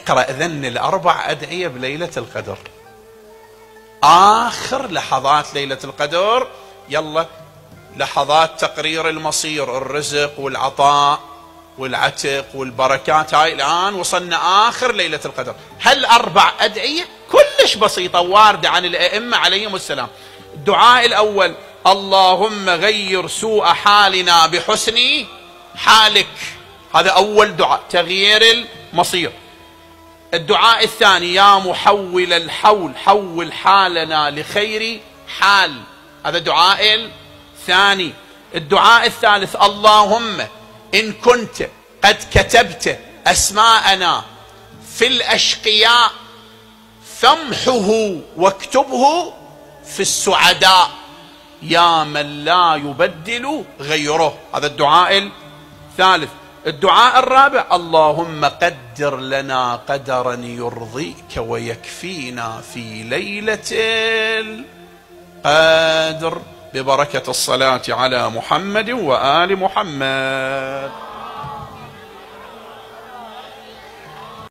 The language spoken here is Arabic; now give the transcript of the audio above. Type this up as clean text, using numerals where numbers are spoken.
اقرأ ذن الأربع أدعية بليلة القدر، آخر لحظات ليلة القدر. يلا لحظات تقرير المصير، الرزق والعطاء والعتق والبركات، هاي الآن وصلنا آخر ليلة القدر. هالأربع أدعية كلش بسيطة واردة عن الأئمة عليهم السلام. الدعاء الأول: اللهم غير سوء حالنا بحسن حالك، هذا أول دعاء، تغيير المصير. الدعاء الثاني: يا محول الحول حول حالنا لخير حال، هذا دعاء الثاني. الدعاء الثالث: اللهم إن كنت قد كتبت أسماءنا في الأشقياء فامحه واكتبه في السعداء يا من لا يبدل غيره، هذا الدعاء الثالث. الدعاء الرابع: اللهم قدر لنا قدرا يرضيك ويكفينا في ليلة القدر، ببركة الصلاة على محمد وآل محمد.